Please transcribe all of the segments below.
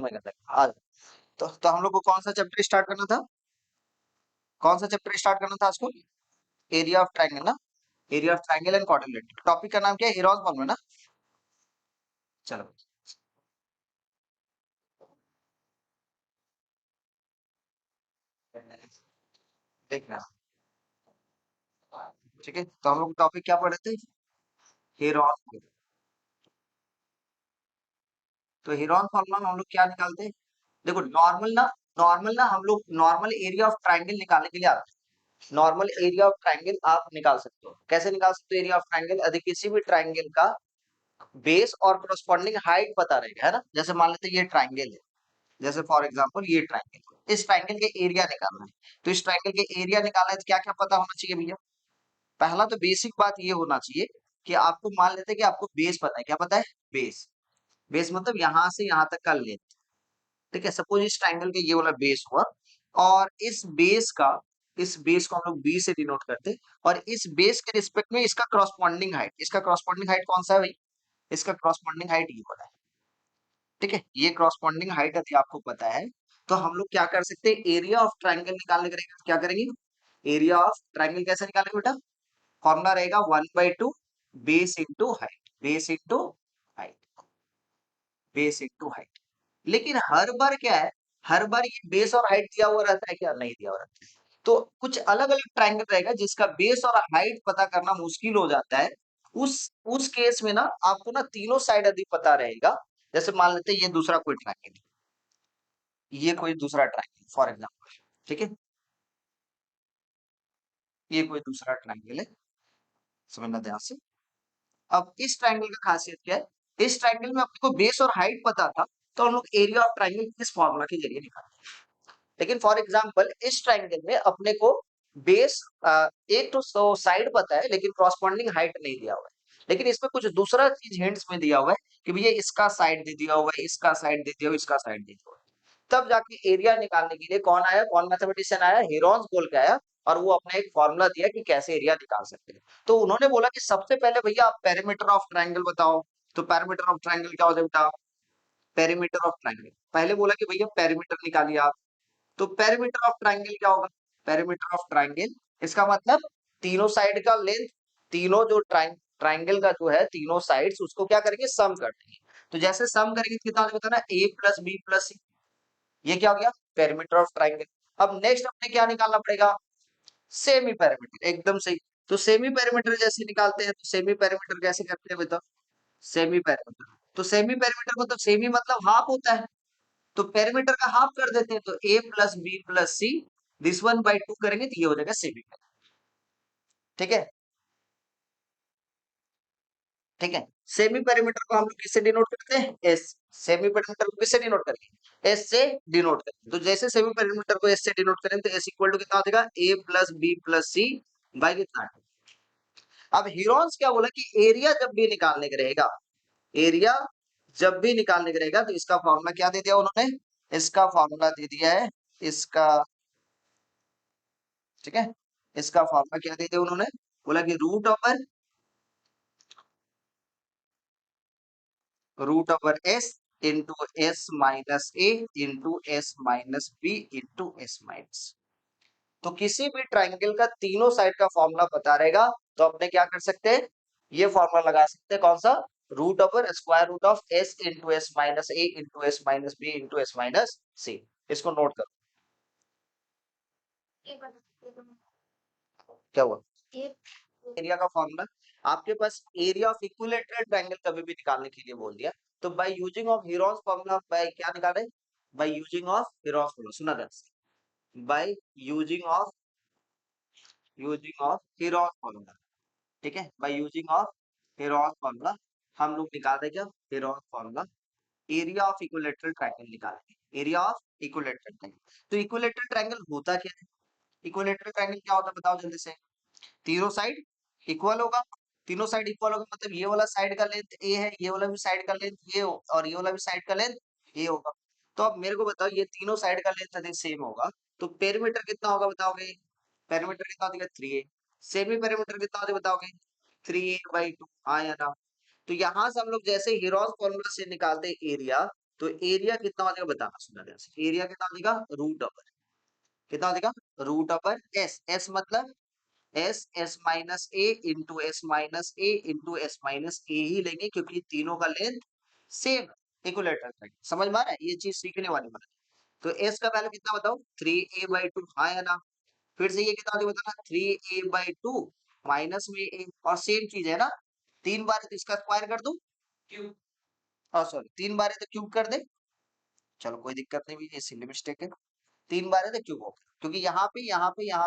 आज तो हम लोग को कौन सा चैप्टर स्टार्ट करना था? कौन सा चैप्टर स्टार्ट करना था आज को? एरिया ऑफ ट्रायंगल ना, area of triangle and quadrilateral. Topic का नाम क्या है? हेरॉन फॉर्मूला ना। चलो देखना, ठीक है। तो हम लोग टॉपिक क्या पढ़े थे? हेरॉन। तो हेरॉन फॉर्मूला में हम लोग क्या निकालते हैं? देखो नॉर्मल ना हम लोग नॉर्मल एरिया ऑफ ट्रायंगल निकालने के लिए आते हैं। नॉर्मल एरिया ऑफ ट्रायंगल आप निकाल सकते हो। कैसे निकाल सकते हो एरिया ऑफ ट्रायंगल? यदि किसी भी ट्रायंगल का बेस और करस्पॉन्डिंग हाइट पता रहेगा, है ना। जैसे मान लेते हैं ये ट्रायंगल है, जैसे फॉर एग्जांपल ये ट्रायंगल, इस ट्रायंगल के एरिया निकालना है। तो इस ट्रायंगल के एरिया निकालना है तो क्या क्या पता होना चाहिए भैया? पहला तो बेसिक बात ये होना चाहिए कि आपको, मान लेते हैं कि आपको बेस पता है। क्या पता है? बेस। बेस मतलब यहां से यहां तक का लेंथ, ठीक है। सपोज इस ट्रायंगल के ये वाला बेस हुआ, और इस बेस को हम लोग बी से डिनोट करते हैं, और इस बेस के रिस्पेक्ट में इसका क्रॉसपॉन्डिंग हाइट कौन सा है भाई? इसका क्रॉसपॉन्डिंग हाइट ये वाला है, ठीक है। ये क्रॉसपॉन्डिंग हाइट यदि आपको पता है तो हम लोग क्या कर सकते हैं? एरिया ऑफ ट्रायंगल निकालने के लिए क्या करेंगे? एरिया ऑफ ट्रायंगल कैसे निकालेंगे बेटा? फॉर्मूला रहेगा 1/2 base into height, base into height. लेकिन हर बार क्या है, हर बार ये बेस और हाइट दिया हुआ रहता है क्या? नहीं दिया हुआ रहता है। तो कुछ अलग अलग ट्रायंगल रहेगा जिसका बेस और हाइट पता करना मुश्किल हो जाता है। उस उस केस में ना आपको ना तीनों साइड यदि पता रहेगा, जैसे मान लेते हैं ये दूसरा कोई ट्रायंगल है, ये कोई दूसरा ट्रायंगल फॉर एग्जांपल, ठीक है। ये कोई दूसरा ट्रायंगल है, समझना ध्यान से। अब इस ट्रायंगल का खासियत क्या है? इस ट्रायंगल में अपने को बेस और हाइट पता था, तो हम लोग एरिया ऑफ ट्रायंगल इस फॉर्मूला के जरिए निकालते हैं। लेकिन फॉर एग्जांपल इस ट्रायंगल में अपने को बेस, एक तो साइड पता है लेकिन कॉरस्पॉन्डिंग हाइट नहीं दिया हुआ है। लेकिन इसमें कुछ दूसरा चीज हिंट्स में दिया हुआ है कि भैया इसका साइड दे दिया हुआ है, इसका साइड दे दिया हुआ है, इसका साइड दे दिया हुआ है। तब जाके एरिया निकालने के लिए कौन आया, कौन मैथमेटिशियन आया? हेरॉन्स बोल के आया, और वो अपने एक फॉर्मूला दिया कि कैसे एरिया निकाल सकते हैं। तो उन्होंने बोला कि सबसे पहले भैया आप पेरीमीटर ऑफ ट्रायंगल बताओ। तो पेरीमीटर ऑफ ट्रायंगल क्या होता है बेटा? पेरीमीटर ऑफ ट्रायंगल पहले बोला कि भैया पेरीमीटर निकालिए आप। तो पेरीमीटर ऑफ ट्रायंगल क्या होगा? पेरीमीटर ऑफ ट्रायंगल, इसका मतलब तीनों साइड का लेंथ, तीनों जो ट्रायंगल का जो है तीनों साइड्स उसको क्या करेंगे? सम कर देंगे। तो जैसे सम करेंगे तो कितना हो जाएगा ना? ए प्लस बी प्लस सी। ये क्या हो गया? Perimeter of triangle. अब नेक्स्ट अपने क्या निकालना पड़ेगा? सेमी पेरीमीटर, एकदम सही। तो सेमी पेरीमीटर जैसे निकालते हैं, तो सेमी पेरीमीटर कैसे करते हैं बताओ? सेमी पेरीमीटर, तो सेमी पेरीमीटर मतलब सेमी मतलब हाफ होता है, तो पेरीमीटर का हाफ कर देते हैं। तो A plus B plus C, this 1/2 करेंगे तो ये हो जाएगा सेमी पेरीमीटर, ठीक है। ठीक है, सेमी पेरीमीटर को हम लोग किससे डिनोट करते हैं? एस। सेमी पेरीमीटर को किससे डिनोट करेंगे? एस से डिनोट करेंगे। तो जैसे सेमी पेरीमीटर को एस से डिनोट करें तो एस इक्वल टू कितना हो जाएगा? A plus B plus C by कितना। अब हीरोन्स क्या बोला कि एरिया जब भी निकालने का रहेगा, एरिया जब भी निकालने का रहेगा तो इसका फॉर्मूला क्या दे दिया उन्होंने? इसका फॉर्मूला दे दिया है, इसका, ठीक है। इसका फॉर्मूला क्या दे दिया उन्होंने? बोला कि root over S into S minus A into S minus B into S minus. तो किसी भी ट्राइंगल का तीनों साइड का फॉर्मूला पता रहेगा तो अपने क्या कर सकते हैं? ये फॉर्मूला लगा सकते हैं, कौन सा? Root over square root of S into S minus A into S minus B into S minus C. इसको नोट करो। क्या हुआ? एरिया का फॉर्मूला, आपके पास एरिया ऑफ इक्विलेटरल ट्रायंगल कभी भी निकालने के लिए बोल दिया, तो by using of Heron's formula, by क्या निकाले? By using of Heron's formula, सुना ध्यान। By using of Heron's formula, ठीक है। By using of Heron's formula हम लोग निकाल रहे क्या? Heron's formula area of equilateral triangle निकालेंगे, एरिया ऑफ इक्विलेटरल ट्रायंगल। तो इक्विलेटरल ट्रायंगल होता क्या है? इक्विलेटरल ट्रायंगल क्या होता है बताओ जल्दी से। तीनों साइड इक्वल होगा, तीनों साइड इक्वल होगा मतलब ये वाला साइड का लेंथ ए है, ये वाला भी साइड का लेंथ ये और ये वाला भी साइड का लेंथ ये होगा। तो अब मेरे को बताओ ये तीनों साइड का लेंथ यदि सेम होगा तो पेरीमीटर कितना होगा बताओगे? पेरीमीटर कितना हो जाएगा? 3a। सेमी पेरीमीटर कितना हो जाएगा बताओगे? 3a/2। हाँ या ना? तो यहां से हम लोग जैसे हीरोस फॉर्मूला से निकालते हैं एरिया, तो एरिया कितना हो जाएगा बताना, सुना ध्यान से। एरिया कितना हो जाएगा, रूट ओवर, कितना हो जाएगा, रूट ओवर एस। एस मतलब S, S minus A into S minus A into S minus ए ही लेंगे, क्योंकि तीनों का लेंथ सेम इक्विलेटरल है। समझ में आ रहा है, ये चीज सीखने वाली बात है। तो एस का वैल्यू कितना बताओ, 3a/2, हाँ या ना। फिर से ये कितना हो जाएगा बताना, 3a/2 माइनस में ए, और सेम चीज है ना, 3 बार है तो इसका स्क्वायर कर दो, क्यूब, सॉरी 3 बार है तो क्यूब कर दे, चलो कोई दिक्कत नहीं, ये सिली मिस्टेक है। 3 बार है तो क्यूब हो गया, क्योंकि यहाँ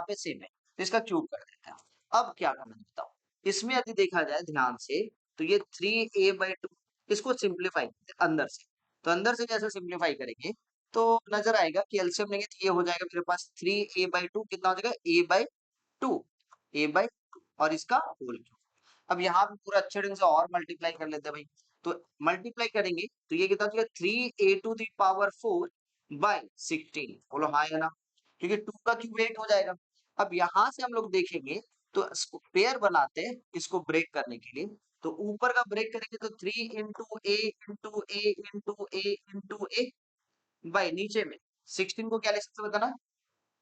पे सेम है, तो इसका क्यूब कर देते हैं। अब क्या करना है बताओ, इसमें यदि देखा जाए ध्यान से, तो ये 3a/2, इसको सिंप्लीफाई अंदर से, तो अंदर से जैसे सिंप्लीफाई करेंगे तो नजर आएगा कि एलसीएम लेंगे तो ये हो जाएगा मेरे पास 3a/2, कितना हो जाएगा, a/2, a/2, और इसका होल क्यूब। अब यहाँ पे पूरा अच्छे ढंग से और मल्टीप्लाई कर लेते हैं भाई, तो मल्टीप्लाई करेंगे तो ये कितना हो जाएगा, 3a⁴ by 16, बोलो हाँ या ना, क्योंकि 2 का क्यूब 8 हो जाएगा। अब यहाँ से हम लोग देखेंगे तो पेयर बनाते हैं इसको ब्रेक करने के लिए, तो ऊपर का ब्रेक करेंगे तो 3 × a × a × a × a bye नीचे में 16 को क्या ले सकते हो बताना,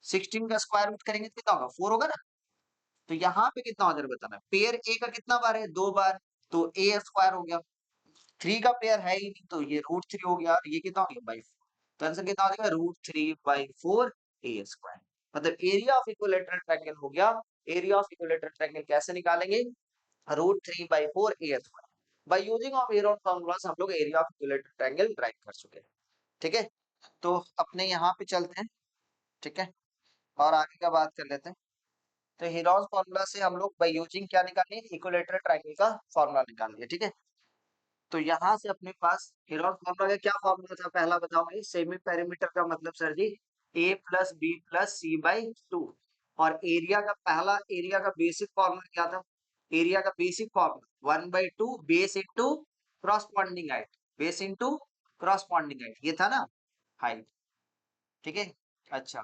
16 का स्क्वायर रूट करेंगे तो कितना होगा, 4 होगा ना। तो यहाँ पे कितना हो जाएगा बताना, पेयर ए का कितना बार है, 2 बार, तो ए स्क्वायर हो गया, 3 का पेयर है ही नहीं तो ये √3 हो गया, और ये कितना हो गया बाई 4, तो आंसर कितना हो जाएगा, √3/4 ए स्क्वायर। मतलब एरिया ऑफ इक्विलेटरल ट्रायंगल हो गया। एरिया ऑफ इक्विलेटरल ट्रायंगल कैसे निकालेंगे, √3/4 A square. By using of Heron formulas हम लोग area of equilateral triangle drive कर चुके हैं। ठीक है, तो अपने यहाँ पे चलते हैं, ठीक है, और आगे का बात कर लेते हैं। तो हेरोन फॉर्मूला से हम लोग बाय यूजिंग क्या निकालेंगे, इक्विलेटरल ट्रायंगल का फॉर्मूला निकालेंगे। ठीक है, तो यहाँ से अपने पास हेरोन फॉर्मूला का क्या फॉर्मूला था, पहला बताओगे, सेमी पेरीमीटर का मतलब सर जी a+b+c/2, और एरिया का पहला, एरिया का बेसिक फॉर्मूला क्या था, एरिया का basic formula 1/2 base into corresponding height, base into corresponding height, ये था ना, हाइट। ठीक है, अच्छा,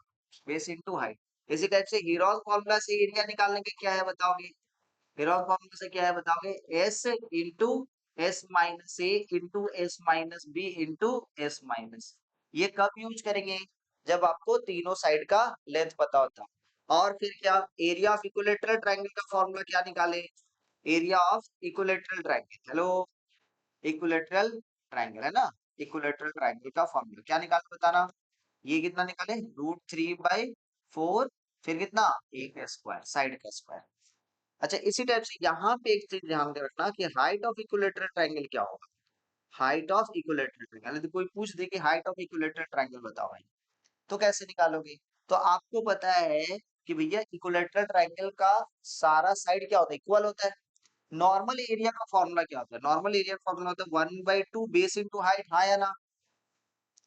बेस इंटू हाइट। इसी टाइप से हेरोन फॉर्मूला से एरिया निकालने के क्या है बताओगे, हेरोन फॉर्मूला से क्या है बताओगे, S into S minus A into S minus B into S minus. ये कब यूज करेंगे, जब आपको तीनों साइड का लेंथ पता होता। और फिर क्या, एरिया ऑफ इक्विलेटरल ट्रायंगल का फॉर्मूला क्या निकाले, area of equilateral triangle, hello, equilateral triangle है ना, इक्विलेटरल ट्रायंगल का फॉर्मूला क्या निकाले बताना, ये कितना निकाले, √3/4, फिर कितना, ए का स्क्वायर, साइड का स्क्वायर। अच्छा, इसी टाइप से यहाँ पे एक चीज ध्यान में रखना कि हाइट ऑफ इक्विलेटरल ट्रायंगल क्या होगा, हाइट ऑफ इक्विलेटरल ट्रायंगल, यदि कोई पूछ दे कि हाइट ऑफ इक्विलेटरल ट्रायंगल बताओ भाई, तो कैसे निकालोगे। तो आपको पता है कि भैया इक्विलेटरल ट्रायंगल का सारा साइड क्या होता है, इक्वल होता है। नॉर्मल एरिया का फॉर्मूला क्या होता है, नॉर्मल एरिया का फॉर्मूला होता है 1/2 बेस इंटू हाइट, हाँ या ना,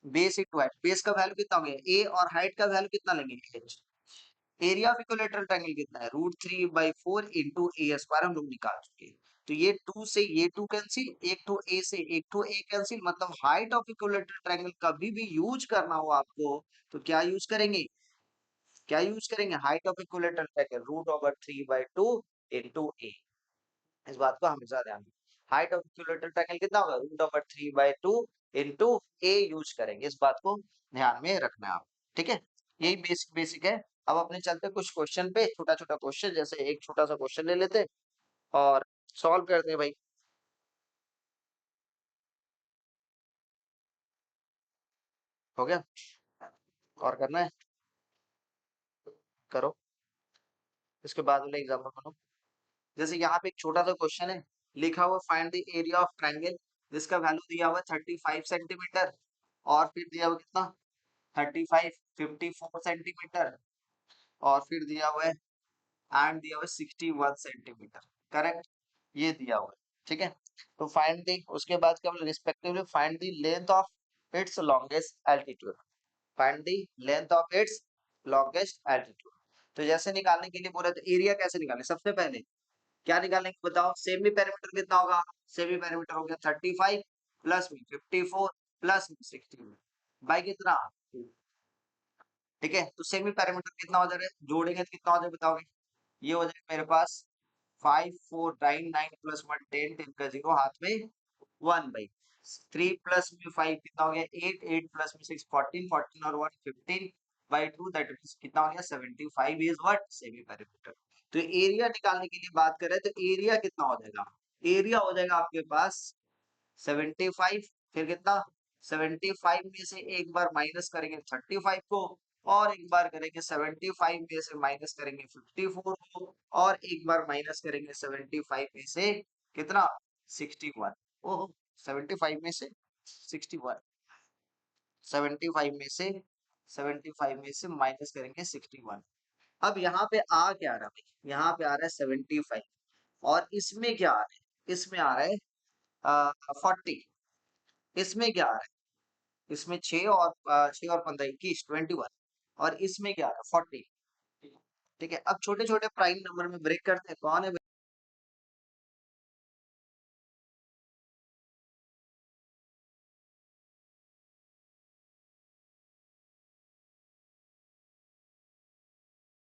बेस इंटू हाइट, बेस का वैल्यू कितना हो गया ए, और हाइट का वैल्यू कितना लेंगे H. Area of equilateral triangle कितना है, √3/4 इंटू ए स्क्वायर हम लोग निकाल चुके हैं। तो ये 2 से ये 2 कैंसिल, एक तो ए से एक तो ए कैंसिल, मतलब हाइट ऑफ इक्विलेटरल ट्रायंगल कभी भी यूज करना हो आपको, तो क्या यूज करेंगे, क्या यूज करेंगे, height of equilateral triangle √3/2 into A. इस बात को हमेशा ध्यान रखें, हाइट ऑफ इक्विलेटरल ट्रायंगल कितना होगा, √3/2 इंटू ए यूज करेंगे, इस बात को ध्यान में रखना है आप। ठीक है, यही बेसिक बेसिक है। अब अपने चलते कुछ क्वेश्चन पे, छोटा छोटा क्वेश्चन, जैसे एक छोटा सा क्वेश्चन ले लेते हैं और सॉल्व करते हैं भाई। हो गया, और करना है, करो, इसके बाद वाले एग्जाम्पल बनो। जैसे यहाँ पे एक छोटा सा क्वेश्चन है, लिखा हुआ find the area of triangle, जिसका वैल्यू दिया हुआ 35 सेंटीमीटर, और फिर दिया हुआ कितना, 35, 54 सेंटीमीटर, और फिर दिया हुआ है, एंड दिया हुआ है 61 सेंटीमीटर, करेक्ट, ये दिया हुआ है। ठीक है, तो फाइंड द, उसके बाद क्या बोले, respectively find the length of its longest altitude, find the length of its longest altitude. तो जैसे निकालने के लिए बोले तो एरिया कैसे निकालें, सबसे पहले क्या निकालेंगे बताओ, सेमी पेरीमीटर कितना होगा, सेमी पेरीमीटर हो गया 35 प्लस में 54 प्लस में 16 बाई कितना 2। ठीक है, तो सेमी पेरीमीटर कितना हो जाएगा, जोड़ेंगे तो कितना हो जाएगा बताओगे, ये हो जाएगा मेरे पास 5499 प्लस 1 10 10 का 0 हाथ में 1 बाई, 3 + 5 कितना हो गया 8, 8 + 6 14, 14 और 1 15/2 दैट मीन्स कितना हो गया 75 इज व्हाट सेमी पेरीमीटर। तो एरिया निकालने के लिए बात करें तो एरिया कितना हो जाएगा, एरिया हो जाएगा आपके पास 75, फिर कितना 75 में से एक बार माइनस करेंगे 35 को, और एक बार करेंगे 75 में से माइनस करेंगे 54 को, और एक बार माइनस करेंगे 75 में से कितना 61। ओहो 75 में से 61, 75 में से 75 में से माइनस करेंगे 61। अब यहाँ पे आ क्या रहा है, यहाँ पे आ रहा है 75, और इसमें क्या आ रहा है, इसमें आ रहा है 40, इसमें क्या आ रहा है, इसमें 6 और 6 और 15 21 21, और इसमें क्या आ रहा है 40। ठीक है, अब छोटे छोटे प्राइम नंबर में ब्रेक करते हैं, कौन है